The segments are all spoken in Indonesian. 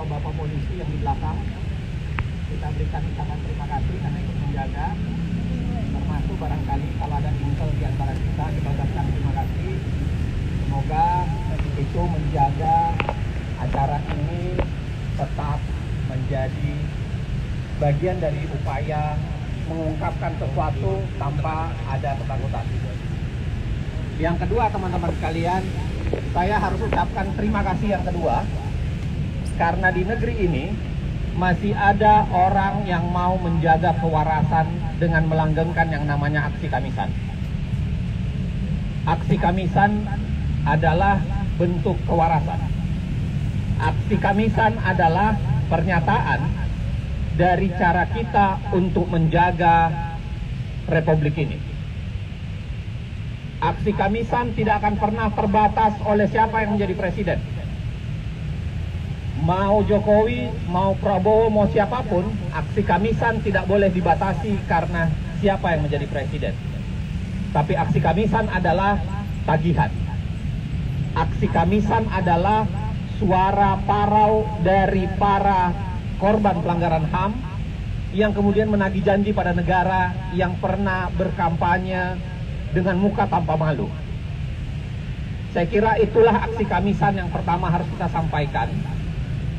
bapak-bapak polisi yang di belakang. Kita berikan ucapan terima kasih karena ikut menjaga. Termasuk barangkali kalau ada intel di antara kita ucapkan terima kasih. Semoga itu menjaga acara ini tetap menjadi bagian dari upaya mengungkapkan sesuatu tanpa ada ketakutan. Yang kedua, teman-teman sekalian, saya harus ucapkan terima kasih yang kedua karena di negeri ini masih ada orang yang mau menjaga kewarasan dengan melanggengkan yang namanya aksi Kamisan. Aksi Kamisan adalah bentuk kewarasan. Aksi Kamisan adalah pernyataan dari cara kita untuk menjaga republik ini. Aksi Kamisan tidak akan pernah terbatas oleh siapa yang menjadi presiden. Mau Jokowi, mau Prabowo, mau siapapun, aksi Kamisan tidak boleh dibatasi karena siapa yang menjadi presiden. Tapi aksi Kamisan adalah tagihan. Aksi Kamisan adalah suara parau dari para korban pelanggaran HAM yang kemudian menagih janji pada negara yang pernah berkampanye dengan muka tanpa malu. Saya kira itulah aksi Kamisan yang pertama harus kita sampaikan,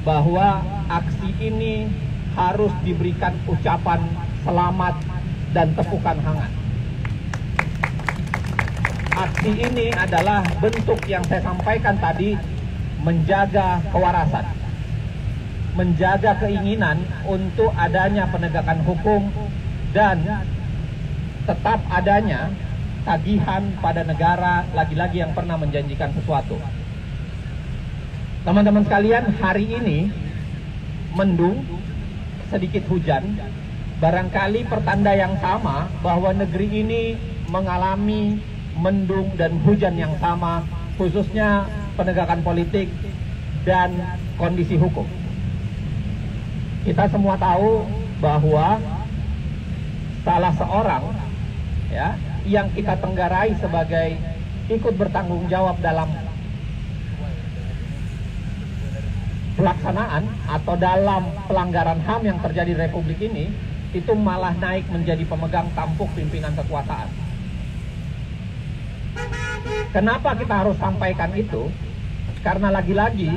bahwa aksi ini harus diberikan ucapan selamat dan tepukan hangat. Aksi ini adalah bentuk yang saya sampaikan tadi, menjaga kewarasan, menjaga keinginan untuk adanya penegakan hukum dan tetap adanya tagihan pada negara lagi-lagi yang pernah menjanjikan sesuatu. Teman-teman sekalian, hari ini mendung, sedikit hujan, barangkali pertanda yang sama bahwa negeri ini mengalami mendung dan hujan yang sama, khususnya penegakan politik dan kondisi hukum. Kita semua tahu bahwa salah seorang yang kita tenggarai sebagai ikut bertanggung jawab dalam pelaksanaan atau dalam pelanggaran HAM yang terjadi di Republik ini, itu malah naik menjadi pemegang tampuk pimpinan kekuasaan. Kenapa kita harus sampaikan itu? Karena lagi-lagi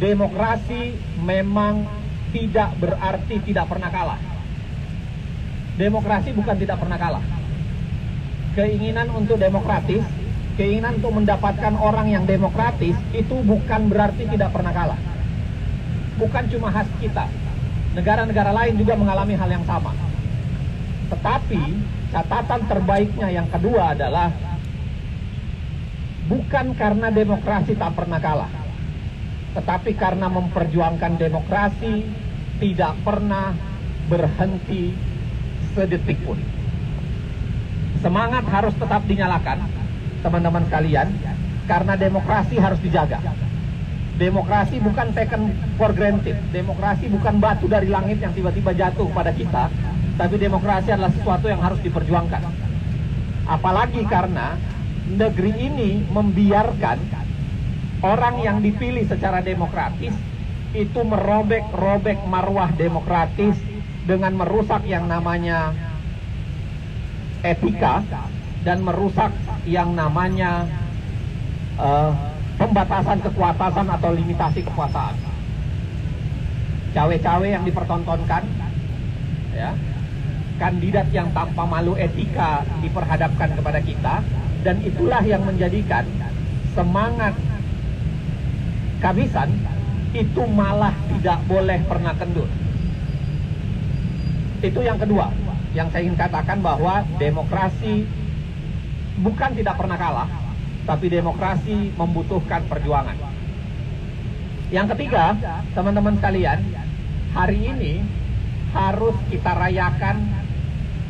demokrasi memang tidak berarti tidak pernah kalah. Demokrasi bukan tidak pernah kalah. Keinginan untuk demokratis, keinginan untuk mendapatkan orang yang demokratis itu bukan berarti tidak pernah kalah. Bukan cuma khas kita, negara-negara lain juga mengalami hal yang sama. Tetapi catatan terbaiknya yang kedua adalah bukan karena demokrasi tak pernah kalah, tetapi karena memperjuangkan demokrasi tidak pernah berhenti sedetik pun. Semangat harus tetap dinyalakan, teman-teman sekalian, karena demokrasi harus dijaga. Demokrasi bukan taken for granted. Demokrasi bukan batu dari langit yang tiba-tiba jatuh pada kita, tapi demokrasi adalah sesuatu yang harus diperjuangkan. Apalagi karena negeri ini membiarkan orang yang dipilih secara demokratis itu merobek marwah demokratis dengan merusak yang namanya etika dan merusak yang namanya pembatasan kekuasaan atau limitasi kekuasaan. Cawe-cawe yang dipertontonkan, kandidat yang tanpa malu etika diperhadapkan kepada kita, dan itulah yang menjadikan semangat Kamisan itu malah tidak boleh pernah kendur. Itu yang kedua yang saya ingin katakan, bahwa demokrasi bukan tidak pernah kalah, tapi demokrasi membutuhkan perjuangan. Yang ketiga, teman-teman sekalian, hari ini harus kita rayakan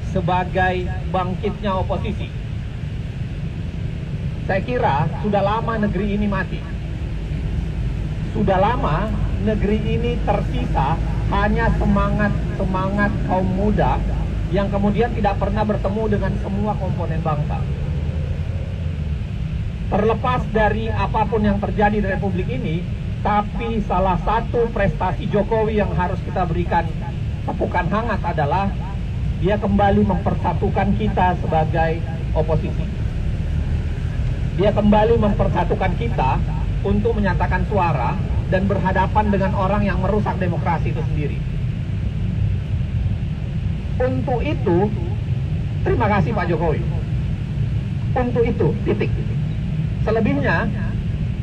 sebagai bangkitnya oposisi. Saya kira sudah lama negeri ini mati. Sudah lama negeri ini tersisa hanya semangat kaum muda yang kemudian tidak pernah bertemu dengan semua komponen bangsa. Terlepas dari apapun yang terjadi di Republik ini, Tapi salah satu prestasi Jokowi yang harus kita berikan tepukan hangat adalah dia kembali mempersatukan kita sebagai oposisi. Dia kembali mempersatukan kita untuk menyatakan suara dan berhadapan dengan orang yang merusak demokrasi itu sendiri. Untuk itu, terima kasih Pak Jokowi. Untuk itu, titik. Selebihnya,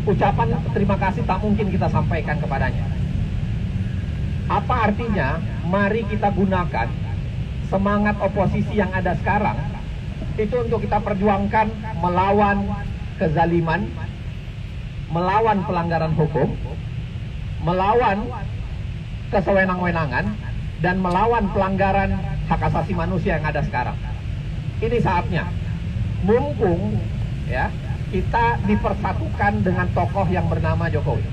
ucapan terima kasih tak mungkin kita sampaikan kepadanya. Apa artinya? Mari kita gunakan semangat oposisi yang ada sekarang itu untuk kita perjuangkan melawan kezaliman, melawan pelanggaran hukum, melawan kesewenang-wenangan, dan melawan pelanggaran hak asasi manusia yang ada sekarang. Ini saatnya. Mumpung ya kita dipersatukan dengan tokoh yang bernama Jokowi.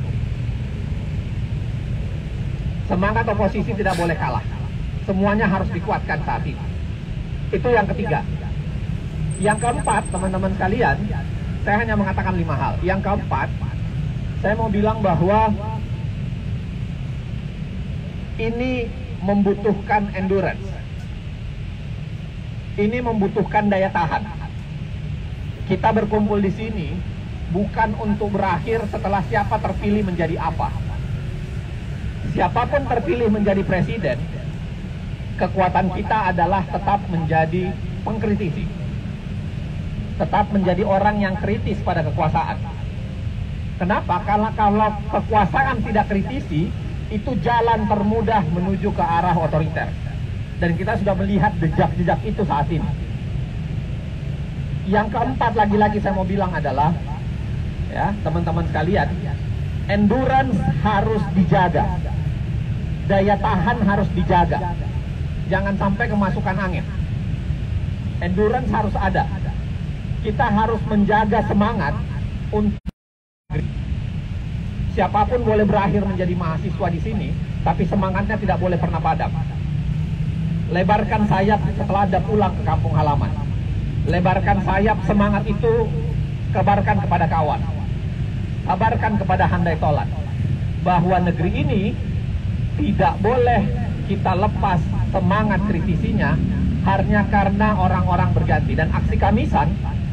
Semangat oposisi tidak boleh kalah. Semuanya harus dikuatkan saat ini. Itu yang ketiga. Yang keempat, teman-teman sekalian, saya hanya mengatakan 5 hal. Yang keempat, saya mau bilang bahwa ini membutuhkan endurance. Ini membutuhkan daya tahan. Kita berkumpul di sini bukan untuk berakhir setelah siapa terpilih menjadi apa. Siapapun terpilih menjadi presiden, kekuatan kita adalah tetap menjadi pengkritisi. Tetap menjadi orang yang kritis pada kekuasaan. Kenapa? Karena kalau kekuasaan tidak kritisi, itu jalan termudah menuju ke arah otoriter. Dan kita sudah melihat jejak-jejak itu saat ini. Yang keempat, lagi-lagi saya mau bilang adalah, ya teman-teman sekalian, endurance harus dijaga. Daya tahan harus dijaga. Jangan sampai kemasukan angin. Endurance harus ada. Kita harus menjaga semangat untuk siapapun boleh berakhir menjadi mahasiswa di sini, tapi semangatnya tidak boleh pernah padam. Lebarkan sayap setelah Anda pulang ke kampung halaman. Lebarkan sayap semangat itu, kabarkan kepada kawan. Kabarkan kepada handai tolan bahwa negeri ini tidak boleh kita lepas semangat kritisinya hanya karena orang-orang berganti. Dan aksi Kamisan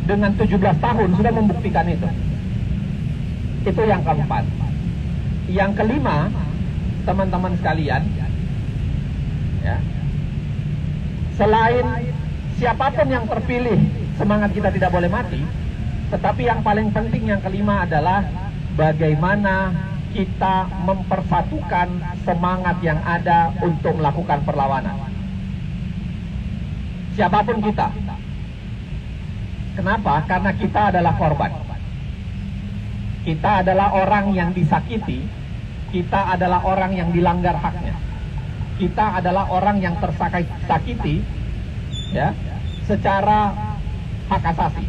dengan 17 tahun sudah membuktikan itu. Itu yang keempat. Yang kelima, teman-teman sekalian, ya, selain siapapun yang terpilih, semangat kita tidak boleh mati. Tetapi yang paling penting yang kelima adalah bagaimana kita mempersatukan semangat yang ada untuk melakukan perlawanan. Siapapun kita. Kenapa? Karena kita adalah korban. Kita adalah orang yang disakiti. Kita adalah orang yang dilanggar haknya. Kita adalah orang yang tersakiti, ya, secara hak asasi,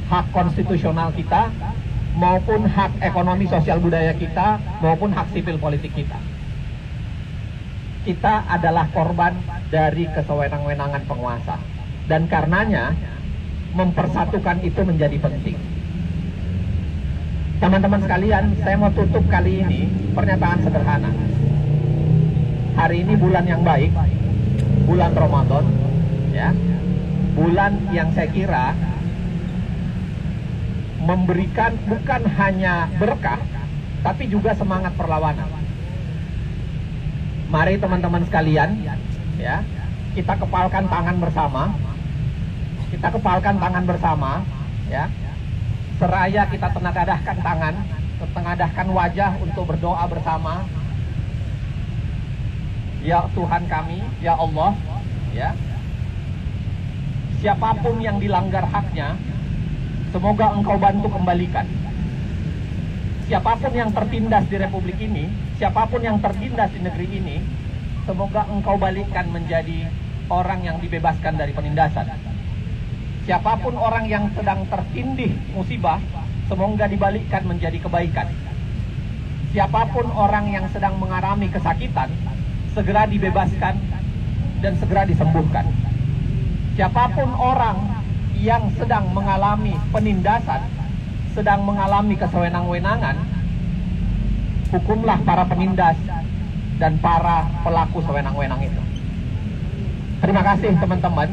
hak konstitusional kita, maupun hak ekonomi sosial budaya kita, maupun hak sipil politik kita. Kita adalah korban dari kesewenang-wenangan penguasa. Dan karenanya, mempersatukan itu menjadi penting. Teman-teman sekalian, saya mau tutup kali ini pernyataan sederhana. Hari ini bulan yang baik, bulan Ramadan, ya, bulan yang saya kira memberikan bukan hanya berkah, tapi juga semangat perlawanan. Mari teman-teman sekalian, ya, kita kepalkan tangan bersama. Kita kepalkan tangan bersama, ya. Seraya kita tengadahkan tangan, tengadahkan wajah untuk berdoa bersama. Ya Tuhan kami, ya Allah, ya. Siapapun yang dilanggar haknya, semoga Engkau bantu kembalikan. Siapapun yang tertindas di Republik ini, siapapun yang tertindas di negeri ini, semoga Engkau balikkan menjadi orang yang dibebaskan dari penindasan. Siapapun orang yang sedang tertindih musibah, semoga dibalikkan menjadi kebaikan. Siapapun orang yang sedang mengalami kesakitan, segera dibebaskan dan segera disembuhkan. Siapapun orang yang sedang mengalami penindasan, sedang mengalami kesewenang-wenangan, hukumlah para penindas dan para pelaku sewenang-wenang itu. Terima kasih teman-teman.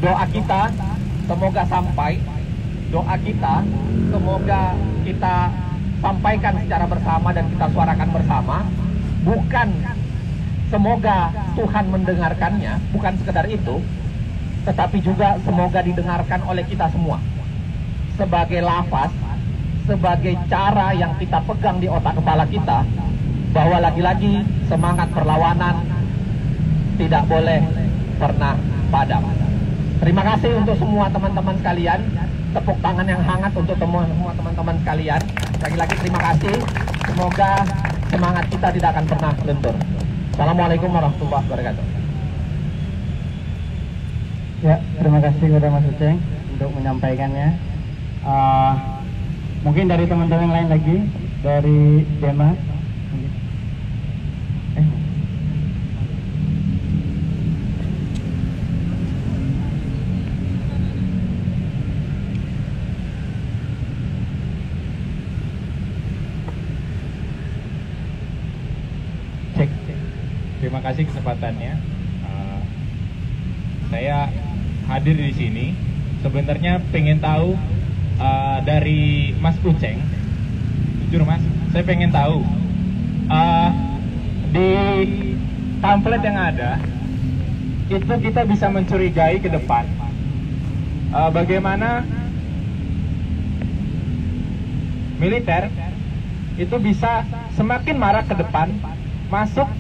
Doa kita semoga sampai, doa kita semoga kita sampaikan secara bersama dan kita suarakan bersama. Bukan semoga Tuhan mendengarkannya, bukan sekedar itu, tetapi juga semoga didengarkan oleh kita semua sebagai lafaz, sebagai cara yang kita pegang di otak kepala kita, bahwa lagi-lagi semangat perlawanan tidak boleh pernah padam. Terima kasih untuk semua teman-teman sekalian. Tepuk tangan yang hangat untuk semua teman-teman sekalian. Lagi-lagi terima kasih. Semoga semangat kita tidak akan pernah lentur. Assalamualaikum warahmatullahi wabarakatuh. Ya, terima kasih kepada Mas Uceng untuk menyampaikannya. Mungkin dari teman-teman yang lain lagi, dari Dema. Terima kasih kesempatannya. Saya hadir di sini. Sebenarnya pengen tahu dari Mas Uceng. Jujur Mas, saya pengen tahu di pamflet yang ada itu kita bisa mencurigai ke depan bagaimana militer itu bisa semakin marak ke depan, masuk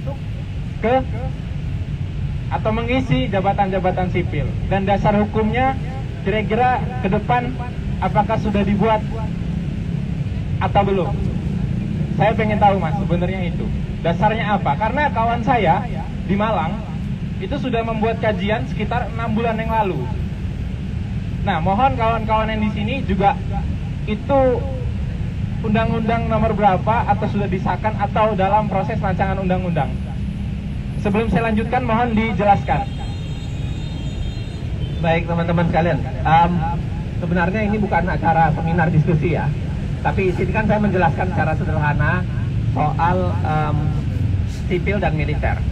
ke atau mengisi jabatan-jabatan sipil, dan dasar hukumnya kira-kira ke depan apakah sudah dibuat atau belum? Saya pengen tahu Mas, sebenarnya itu dasarnya apa? Karena kawan saya di Malang itu sudah membuat kajian sekitar 6 bulan yang lalu. Nah, mohon kawan-kawan yang di sini juga itu undang-undang nomor berapa, atau sudah disahkan atau dalam proses rancangan undang-undang. Sebelum saya lanjutkan, mohon dijelaskan. Baik teman-teman sekalian, sebenarnya ini bukan acara seminar diskusi ya, tapi di sini kan saya menjelaskan secara sederhana soal sipil dan militer.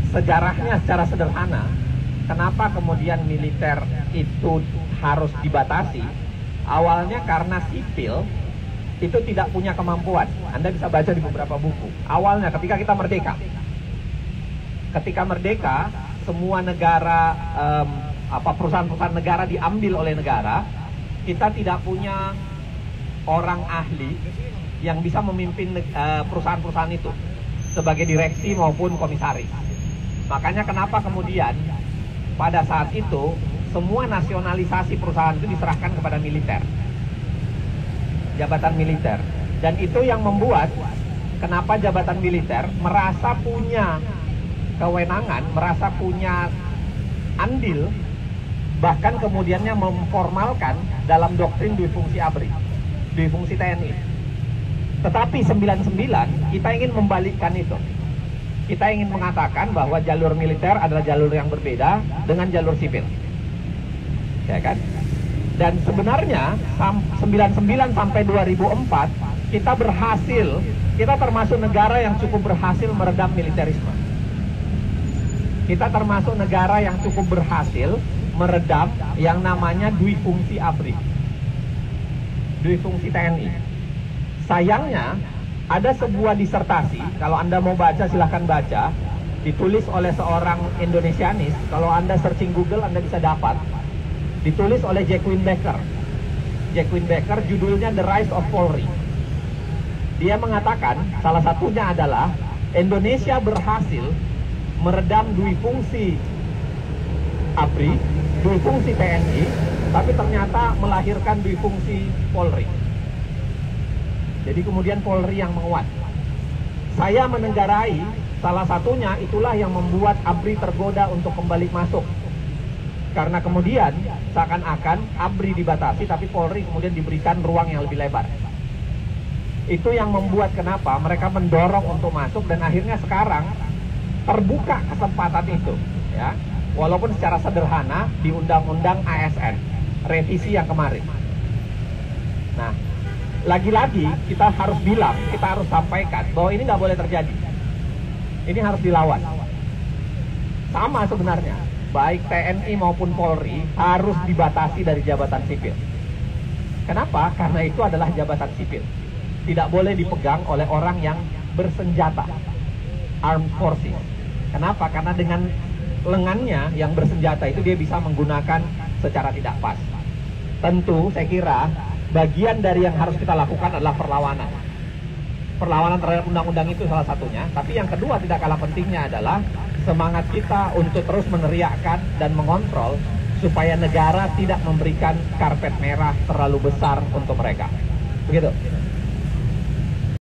Sejarahnya secara sederhana, kenapa kemudian militer itu harus dibatasi? Awalnya karena sipil itu tidak punya kemampuan. Anda bisa baca di beberapa buku. Awalnya ketika kita merdeka, semua negara, perusahaan-perusahaan negara diambil oleh negara. Kita tidak punya orang ahli yang bisa memimpin perusahaan-perusahaan itu sebagai direksi maupun komisaris. Makanya kenapa kemudian pada saat itu semua nasionalisasi perusahaan itu diserahkan kepada militer, jabatan militer. Dan itu yang membuat kenapa jabatan militer merasa punya kewenangan, merasa punya andil, bahkan kemudiannya memformalkan dalam doktrin dui fungsi ABRI, dui fungsi TNI. Tetapi 99 kita ingin membalikkan itu. Kita ingin mengatakan bahwa jalur militer adalah jalur yang berbeda dengan jalur sipil, ya kan? Dan sebenarnya 99 sampai 2004 kita berhasil, kita termasuk negara yang cukup berhasil meredam militerisme. Kita termasuk negara yang cukup berhasil meredam yang namanya dui fungsi ABRI, dui fungsi TNI. Sayangnya ada sebuah disertasi, kalau Anda mau baca silahkan baca, ditulis oleh seorang Indonesianis. Kalau Anda searching Google Anda bisa dapat. Ditulis oleh Jacqueline Becker. Jacqueline Becker, judulnya The Rise of Polri. Dia mengatakan salah satunya adalah Indonesia berhasil meredam dui fungsi ABRI, dui fungsi TNI, tapi ternyata melahirkan dui fungsi Polri. Jadi kemudian Polri yang menguat. Saya menenggarai salah satunya itulah yang membuat ABRI tergoda untuk kembali masuk. Karena kemudian seakan-akan ABRI dibatasi tapi Polri kemudian diberikan ruang yang lebih lebar. Itu yang membuat kenapa mereka mendorong untuk masuk, dan akhirnya sekarang terbuka kesempatan itu, ya. Walaupun secara sederhana di Undang-Undang ASN revisi yang kemarin. Nah, lagi-lagi kita harus bilang, kita harus sampaikan bahwa ini nggak boleh terjadi. Ini harus dilawan. Sama sebenarnya, baik TNI maupun Polri harus dibatasi dari jabatan sipil. Kenapa? Karena itu adalah jabatan sipil. Tidak boleh dipegang oleh orang yang bersenjata, armed forces. Kenapa? Karena dengan lengannya yang bersenjata itu dia bisa menggunakan secara tidak pas. Tentu saya kira bagian dari yang harus kita lakukan adalah perlawanan. Perlawanan terhadap undang-undang itu salah satunya. Tapi yang kedua tidak kalah pentingnya adalah semangat kita untuk terus meneriakkan dan mengontrol supaya negara tidak memberikan karpet merah terlalu besar untuk mereka. Begitu.